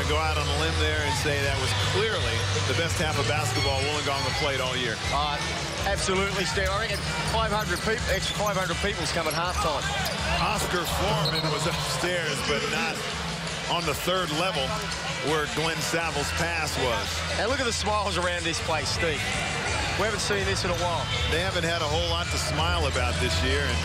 to go out on a limb there and say that was clearly the best half of basketball Wollongong have played all year. Absolutely, Steve. I reckon 500 people, extra 500 people's come at halftime. Oscar Foreman was upstairs, but not on the third level where Glenn Savile's pass was. And look at the smiles around this place, Steve. We haven't seen this in a while. They haven't had a whole lot to smile about this year, and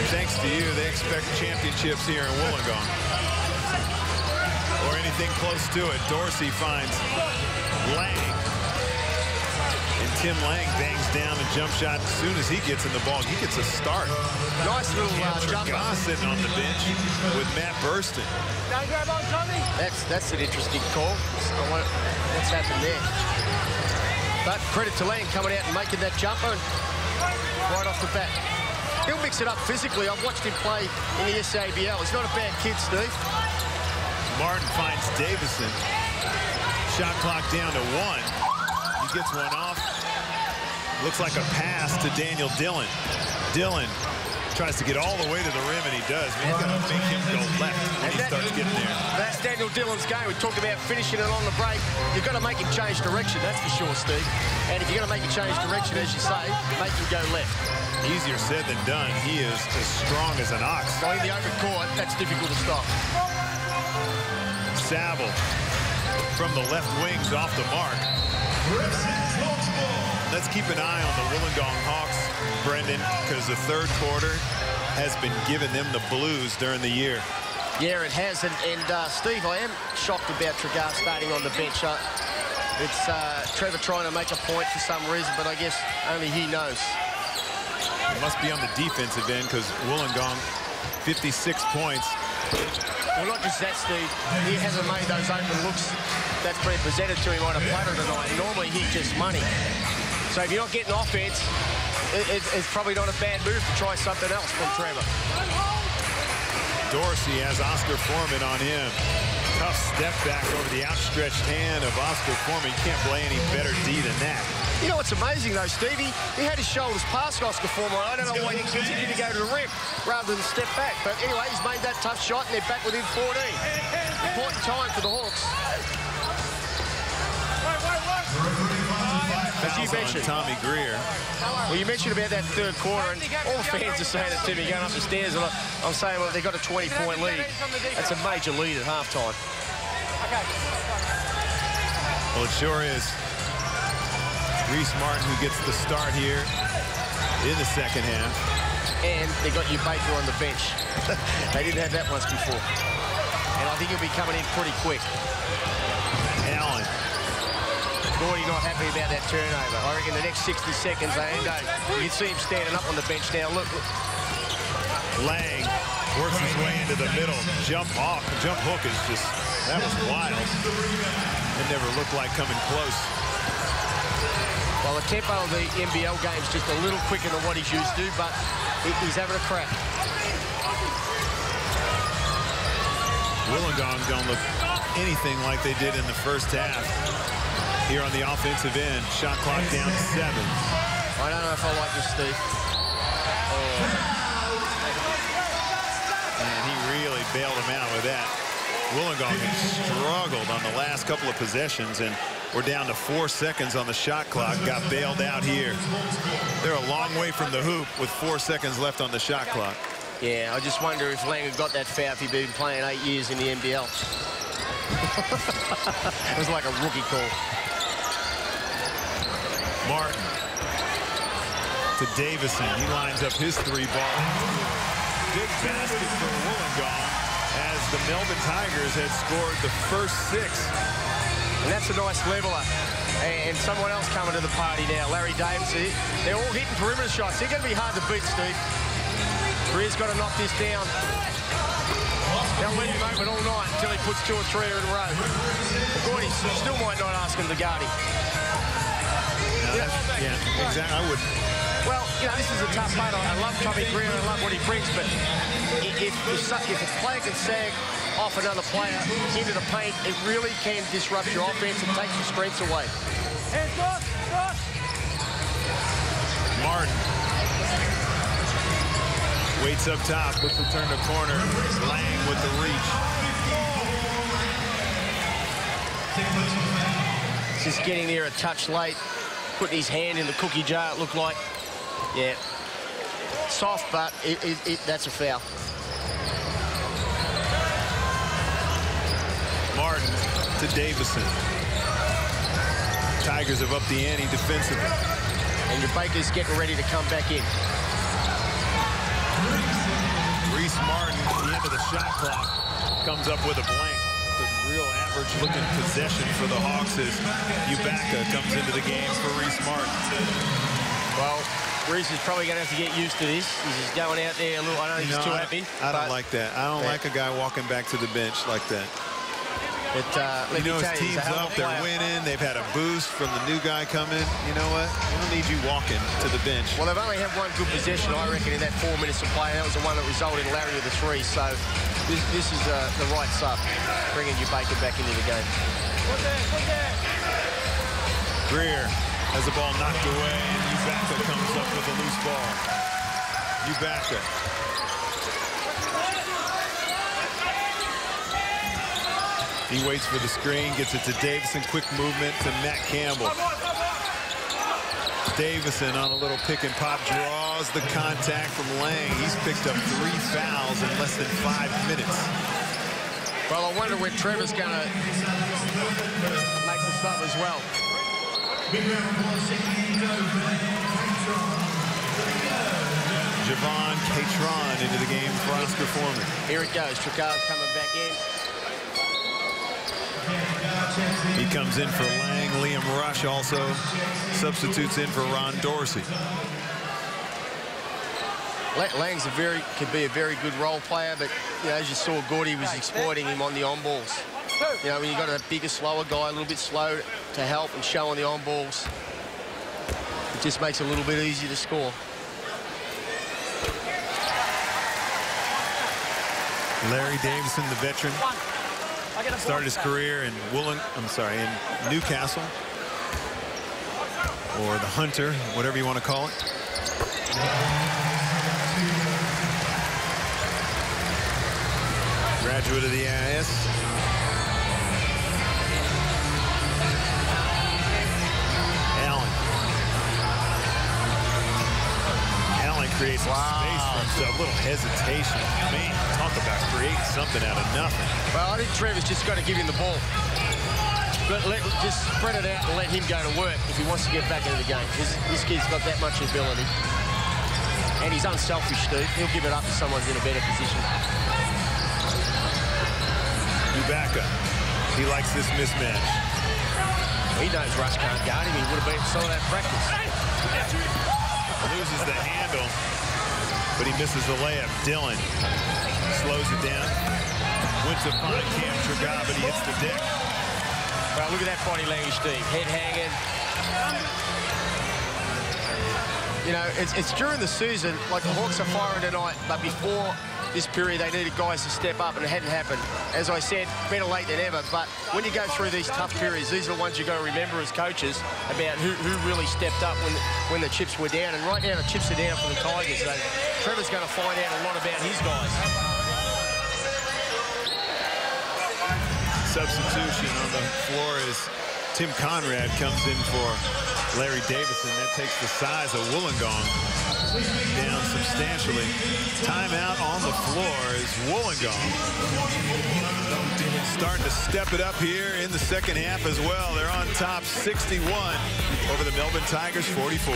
thanks to you, they expect championships here in Wollongong. Or anything close to it. Dorsey finds Lang. And Tim Lang bangs down a jump shot as soon as he gets in the ball. He gets a start. Nice little jump. Sitting on the bench with Matt Burston. That's an interesting call. What's happened there? But credit to Lang coming out and making that jumper and right off the bat. He'll mix it up physically. I've watched him play in the SABL. He's not a bad kid, Steve. Martin finds Davison. Shot clock down to 1. He gets one off. Looks like a pass to Daniel Dillon. Dillon tries to get all the way to the rim, and he does. Man, he's got to make him go left when he starts getting there. That's Daniel Dillon's game. We talked about finishing it on the break. You've got to make him change direction, that's for sure, Steve. And if you're going to make him change direction, as you say, make him go left. Easier said than done. He is as strong as an ox. Going in the open court, that's difficult to stop. Savile from the left wings off the mark. Let's keep an eye on the Wollongong Hawks, Brendan, because the third quarter has been giving them the blues during the year. Yeah, it has. And Steve, I am shocked about Tragar starting on the bench. It's Trevor trying to make a point for some reason, but I guess only he knows. It must be on the defensive end because Wollongong, 56 points. Well, not just that, Steve. He hasn't made those open looks that's been presented to him on a platter tonight. Normally, he's just money. So if you're not getting offense, it's probably not a bad move to try something else from Trevor. Dorsey has Oscar Foreman on him. Tough step back over the outstretched hand of Oscar Foreman. You can't play any better D than that. You know what's amazing, though, Stevie? He had his shoulders past Oscar Foreman. I don't know why he continued to go to the rim rather than step back. But anyway, he's made that tough shot, and they're back within 14. Important time for the Hawks. As you mentioned, Tommy Greer. Well, you mentioned about that third quarter, and all fans are saying it to me going up the stairs, and I'm saying, well, they've got a 20-point lead. That's a major lead at halftime. Well, it sure is. Reese Martin, who gets the start here in the second half. And they got you Baker on the bench. They didn't have that once before. And I think he'll be coming in pretty quick. Allen. Gordy not happy about that turnover. I reckon the next 60 seconds, you can see him standing up on the bench now. Look. Lang works his way into the middle. Jump hook is just, that was wild. It never looked like coming close. Well, the tempo of the NBL game is just a little quicker than what he's used to, but he's having a crack. Wollongong don't look anything like they did in the first half. Here on the offensive end, shot clock down to 7. I don't know if I like this, Steve. And he really bailed him out with that. Wollongong had struggled on the last couple of possessions, and we're down to 4 seconds on the shot clock. Got bailed out here. They're a long way from the hoop with 4 seconds left on the shot clock. Yeah, I just wonder if Lang had got that foul if he'd been playing 8 years in the NBL. It was like a rookie call. Martin to Davison. He lines up his 3-ball. Big basket for Wollongong as the Melbourne Tigers had scored the first 6. And that's a nice leveler. And someone else coming to the party now, Larry Davison. They're all hitting perimeter shots. They're going to be hard to beat, Steve. Greer's got to knock this down. They'll leave him open all night until he puts 2 or 3 in a row. Gordy still might not ask him to guard him. Yeah, exactly. I would. Well, you know, this is a tough mate. I love Tommy Greer. I love what he brings, but if a player can sag off another player into the paint, it really can disrupt your offense and take your strengths away. Martin waits up top, puts the turn to corner. Lang with the reach. Just getting there a touch late, putting his hand in the cookie jar, it looked like. Yeah. Soft, but that's a foul. Martin to Davison. Tigers have upped the ante defensively. And your Baker's getting ready to come back in. Reese Martin, at the end of the shot clock, comes up with a blank. The real average-looking possession for the Hawks as Ubaka comes into the game for Reese Martin. Well, Reese is probably going to have to get used to this. He's just going out there a little. I don't think he's too happy. I don't like that. I don't like a guy walking back to the bench like that. But let me tell his team's up, they're winning, they've had a boost from the new guy coming. You know what? We don't need you walking to the bench. Well, they've only had one good possession, I reckon, in that 4 minutes of play. That was the one that resulted in Larry with the 3. So this is the right sub, bringing Ubaka back into the game. Greer has the ball knocked away, and Ubaka comes up with a loose ball. Ubaka. He waits for the screen, gets it to Davison. Quick movement to Matt Campbell. Davison on a little pick and pop, draws the contact from Lang. He's picked up 3 fouls in less than 5 minutes. Well, I wonder when Trevor's going to make the sub as well. Javon Catron into the game for Oscar Foreman. Here it goes. Tricar's coming back in. He comes in for Lang. Liam Rush also substitutes in for Ron Dorsey. Lang's could be a very good role player, but you know, as you saw, Gordy was exploiting him on the on balls. You know, when you've got a bigger, slower guy, a little bit slow to help and show on the on balls, it just makes it a little bit easier to score. Larry Davison, the veteran, started his career in Newcastle, or the Hunter, whatever you want to call it. Graduate of the AIS. Allen creates some space for himself. A little hesitation. Man, talk about creating something out of nothing. Well, I think Trevor's just got to give him the ball. But just spread it out and let him go to work if he wants to get back into the game. This kid's got that much ability. And he's unselfish, Steve. He'll give it up if someone's in a better position. Ubaka. He likes this mismatch. Well, he knows Rush can't guard him. He would have been some of that practice. Loses the handle, but he misses the layup. Dillon slows it down. Went to find Cam Trigar, but he hits the deck. Well, look at that body language, Steve. Head hanging. You know, it's during the season, like the Hawks are firing tonight, but before this period, they needed guys to step up, and it hadn't happened. As I said, better late than ever, but when you go through these tough periods, these are the ones you've got to remember as coaches about who really stepped up when the chips were down. And right now, the chips are down for the Tigers, so Trevor's going to find out a lot about his guys. Substitution on the floor as Tim Conrad comes in for Larry Davison. That takes the size of Wollongong down substantially. Timeout on the floor is Wollongong starting to step it up here in the second half as well. They're on top 61 over the Melbourne Tigers 44.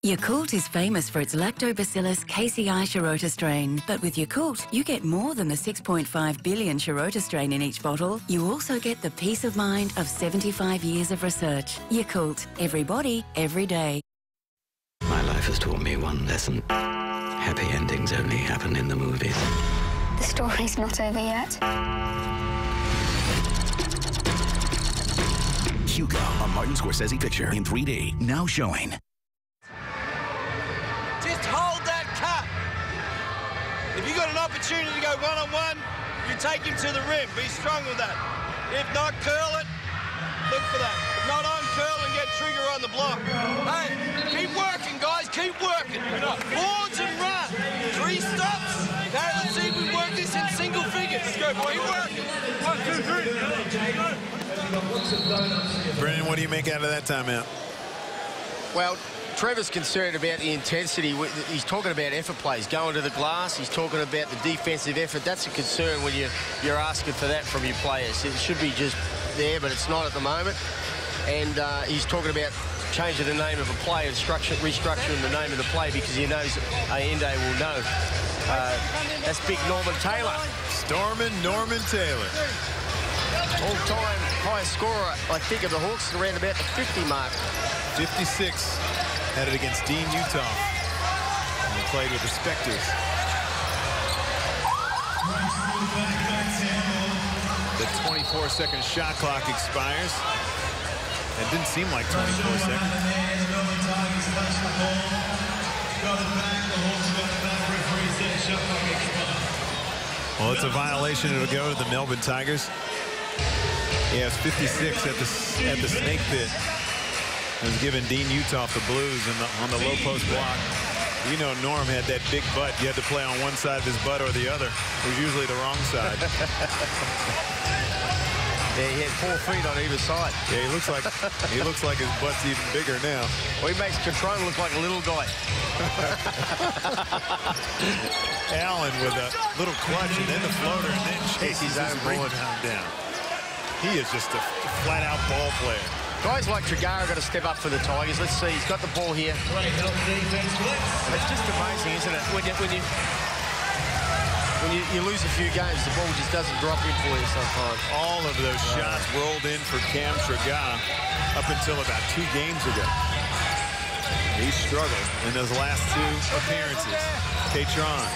Yakult is famous for its lactobacillus KCI Shirota strain. But with Yakult, you get more than the 6.5 billion Shirota strain in each bottle. You also get the peace of mind of 75 years of research. Yakult. Every body, every day. My life has taught me one lesson. Happy endings only happen in the movies. The story's not over yet. Hugo, a Martin Scorsese picture in 3D, now showing. Just hold that cut. If you've got an opportunity to go one-on-one, you take him to the rim. Be strong with that. If not, curl it. Look for that. If not on, curl and get trigger on the block. Hey, keep working, guys. Keep working. Boards and run. 3 stops. Okay, let's see if we work this in Single figures. Let's go, boy. Work. 1, 2, 3. Brennan, what do you make out of that timeout? Well, Trevor's concerned about the intensity. He's talking about effort plays, going to the glass. He's talking about the defensive effort. That's a concern when you're asking for that from your players. It should be just there, but it's not at the moment. And he's talking about changing the name of a play and restructuring the name of the play because he knows Ende will know. That's big Norman Taylor. Stormin' Norman Taylor. All-time highest scorer, I think, of the Hawks, around about the 50 mark. 56. Had it against Dean Utah. And he played with the Spectres. The 24-second shot clock expires. It didn't seem like 24 seconds. Well, it's a violation. It'll go to the Melbourne Tigers. He has 56 at the snake pit. It was given Dean Utah the Blues on the low post block. You know, Norm had that big butt. You had to play on one side of his butt or the other. It was usually the wrong side. Yeah, he had 4 feet on either side. Yeah, he looks like his butt's even bigger now. Well, he makes Catrone look like a little guy. Allen with a little clutch and then the floater and then chases his rebound down. He is just a flat-out ball player. Guys like Trigara got to step up for the Tigers. Let's see, he's got the ball here. It's just amazing, isn't it? When you lose a few games, the ball just doesn't drop in for you sometimes. All of those shots rolled in for Cam Trigara up until about 2 games ago. He struggled in those last 2 appearances. Catron.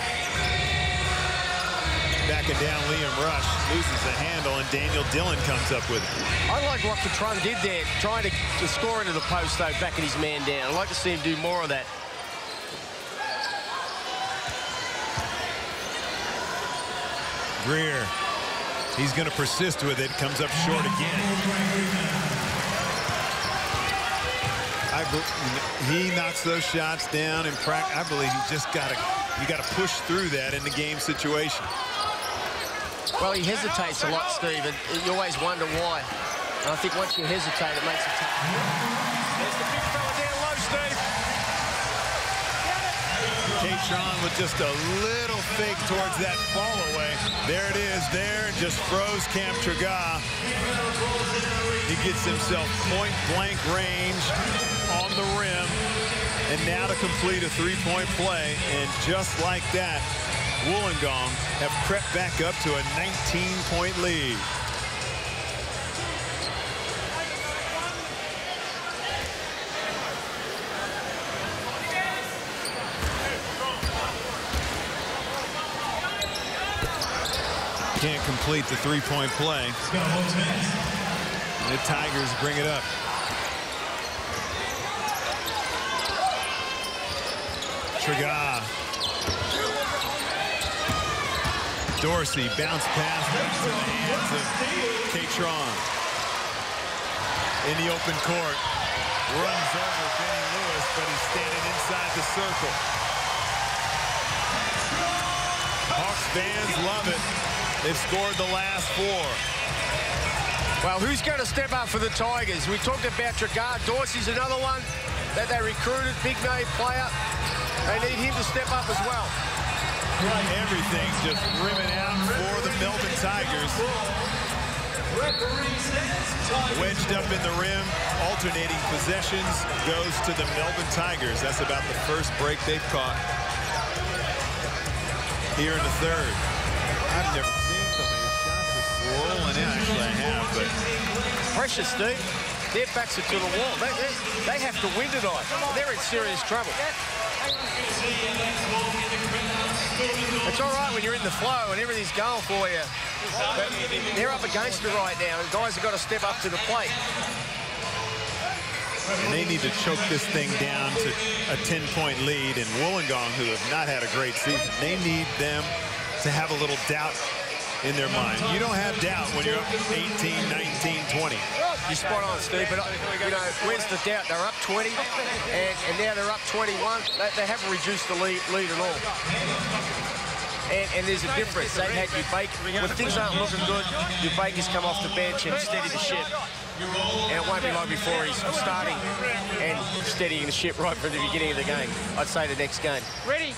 Backing down Liam Rush, loses the handle, and Daniel Dillon comes up with it. I like what Catron did there, trying to score into the post, though, backing his man down. I'd like to see him do more of that. Greer, he's going to persist with it, comes up short again. He knocks those shots down in practice. I believe you got to push through that in the game situation. Well, he hesitates a lot, Steve, and you always wonder why. And I think once you hesitate, it makes it tough. There's the big fella down low, Steve. Catron with just a little fake towards that fall away. There it is, there, just froze Cam Trigara. He gets himself point-blank range on the rim. And now to complete a 3-point play. And just like that, Wollongong have crept back up to a 19-point lead. Can't complete the 3-point play. The Tigers bring it up. Trigara. Dorsey bounce pass into the hands of Catron. In the open court. Runs over Benny Lewis, but he's standing inside the circle. Hawks fans love it. They've scored the last 4. Well, who's going to step up for the Tigers? We talked about Trigara. Dorsey's another one that they recruited, big name player. They need him to step up as well. Everything's just rimming out for the Melbourne Tigers. Wedged up in the rim, alternating possessions, goes to the Melbourne Tigers. That's about the first break they've caught here in the 3rd. I've never seen so many shots just rolling in. Actually, I have, but Pressure, Steve. Their backs are to the wall. They have to win tonight. They're in serious trouble. It's all right when you're in the flow and everything's going for you. But they're up against it right now, and guys have got to step up to the plate. And they need to choke this thing down to a 10-point lead. And Wollongong, who have not had a great season, they need them to have a little doubt in their mind. You don't have doubt when you're up 18, 19, 20. You're spot on, Steve, but you know, where's the doubt? They're up 20, and now they're up 21. They haven't reduced the lead at all. And there's a difference. They've had when things aren't looking good, Baker's come off the bench and steady the ship. And it won't be long before he's starting and steadying the ship right from the beginning of the game. I'd say the next game. Ready?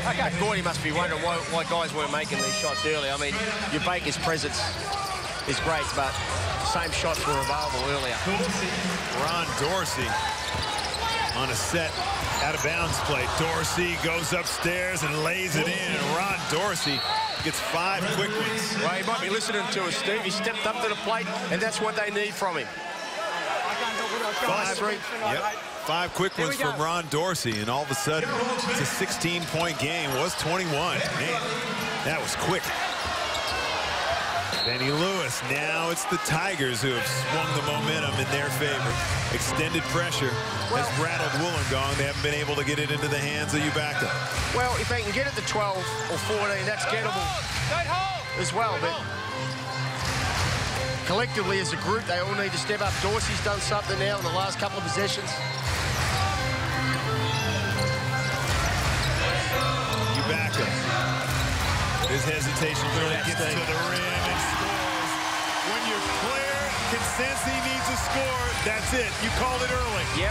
Okay. Gordy must be wondering why guys weren't making these shots earlier. I mean, Baker's presence is great, but the same shots were available earlier. Ron Dorsey on a set out-of-bounds play. Dorsey goes upstairs and lays it in. Ron Dorsey gets 5 quick ones. Well, he might be listening to us, Steve. He stepped up to the plate, and that's what they need from him. 5 quick ones from Ron Dorsey, and all of a sudden, it's a 16-point game. It was 21. Man, that was quick. Benny Lewis. Now it's the Tigers who have swung the momentum in their favor. Extended pressure has rattled Wollongong. They haven't been able to get it into the hands of Ubaka. Well, if they can get it to 12 or 14, that's gettable as well. But collectively as a group, they all need to step up. Dorsey's done something now in the last couple of possessions. Ubaka. His hesitation really gets to the rim and scores. When your player can sense he needs a score, that's it. You called it early. Yep.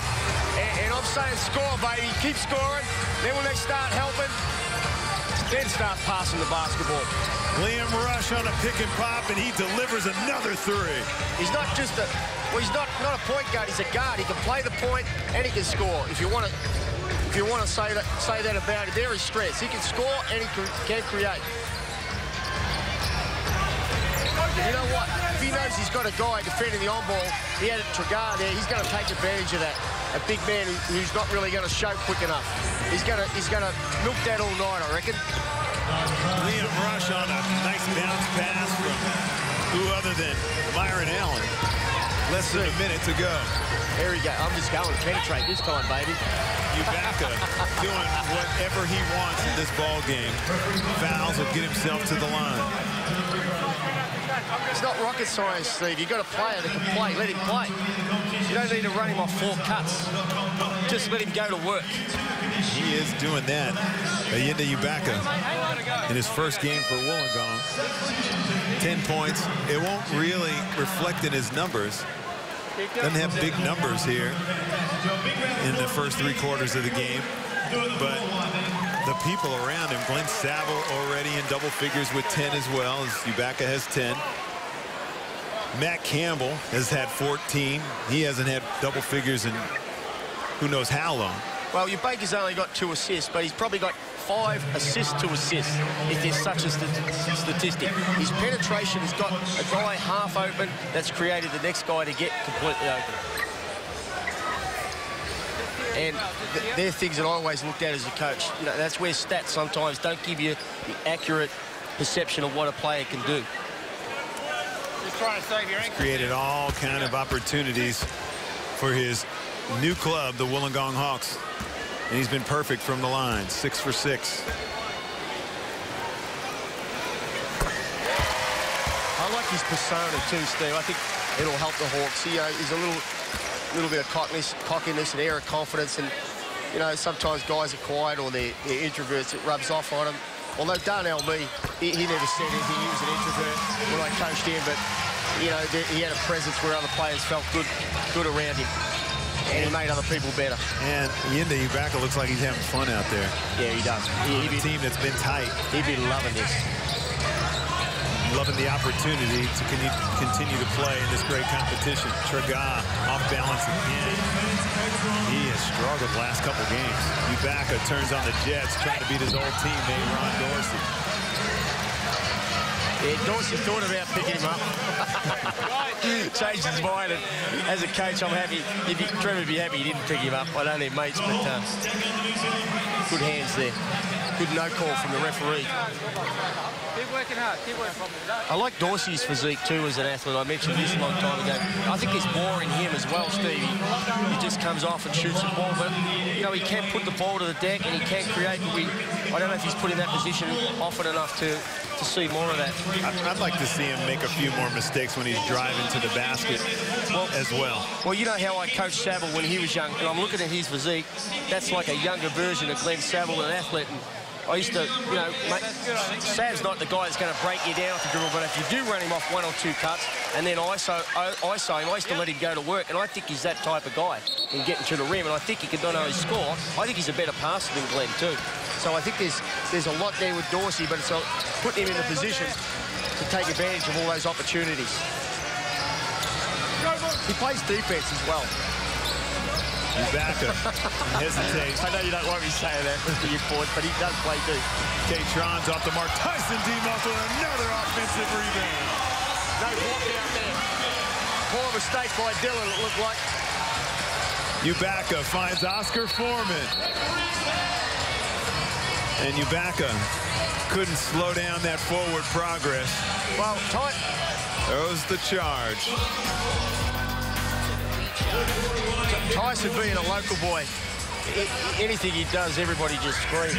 And I'm saying score, baby. Keep scoring. Then when they start helping, then start passing the basketball. Liam Rush on a pick and pop, and he delivers another 3. He's not just he's not a point guard. He's a guard. He can play the point and he can score. If you want to say that about it, there is stress. He can score and he can create. You know what? If he knows he's got a guy defending the on-ball, he had a Tragar there, he's going to take advantage of that. A big man who's not really going to show quick enough. He's going to milk that all night, I reckon. Liam Rush on a nice bounce pass from who other than Myron Allen. Less than a minute to go. There we go. I'm just going to penetrate this time, baby. Ubaka doing whatever he wants in this ball game. Fouls will get himself to the line. It's not rocket science, Steve. You've got a player that can play. Let him play. You don't need to run him off 4 cuts. Just let him go to work. He is doing that. Ayinda Ubaka in his first game for Wollongong. 10 points. It won't really reflect in his numbers. Doesn't have big numbers here in the first 3 quarters of the game. But the people around him, Glenn Saville already in double figures with 10 as well, as Ubaka has 10. Matt Campbell has had 14. He hasn't had double figures in who knows how long. Well, Ubaka's only got 2 assists, but he's probably got 5 assists to assists, if there's such a statistic. His penetration has got a guy half open that's created the next guy to get completely open. And they're things that I always looked at as a coach. You know, that's where stats sometimes don't give you the accurate perception of what a player can do. Just trying to save your ankle. Created all kind of opportunities for his new club, the Wollongong Hawks. And he's been perfect from the line, 6 for 6. I like his persona too, Steve. I think it'll help the Hawks. He's a little bit of cockiness and air of confidence, and you know, sometimes guys are quiet or they're introverts. It rubs off on them. Although Darnell Mee, he never said anything. He was an introvert when I coached him, but you know, he had a presence where other players felt good around him, and he made other people better. And Ayinda Ubaka looks like he's having fun out there. Yeah, he does. A team that's been tight. He'd be loving this. Loving the opportunity to continue to play in this great competition. Tragar off balance again. He has struggled the last couple games. Ubaka turns on the Jets, trying to beat his old teammate Ron Dorsey. Yeah, Dorsey thought about picking him up. Changed his mind, and as a coach, I'm happy. Trevor would be happy he didn't pick him up. I don't need mates, but good hands there. Good no call from the referee. Keep working hard. Keep working. I like Dorsey's physique too as an athlete. I mentioned this a long time ago. I think there's more in him as well, Steve. He just comes off and shoots the ball, but you know, he can put the ball to the deck and he can create. I don't know if he's put in that position often enough to see more of that. I'd like to see him make a few more mistakes when he's driving to the basket as well. Well, you know how I coached Saville when he was young, and I'm looking at his physique. That's like a younger version of Glenn Saville, an athlete. And I used to, you know, Sav's not the guy that's going to break you down off the dribble, but if you do run him off 1 or 2 cuts and then ISO him, I used to let him go to work, and I think he's that type of guy in getting to the rim, and I think he can not only score, I think he's a better passer than Glenn too. So I think there's a lot there with Dorsey, but it's putting him in a position to take advantage of all those opportunities. He plays defense as well. Ibaka hesitates. I know you don't want me saying that to your point, but he does play deep. K-Tron's off the mark. Tyson Demos with another offensive rebound. No block out there. Poor mistake by Dillon, it looked like. Ibaka finds Oscar Foreman. And Ibaka couldn't slow down that forward progress. Well, tight. Throws the charge. Tyson being a local boy, anything he does, everybody just screams.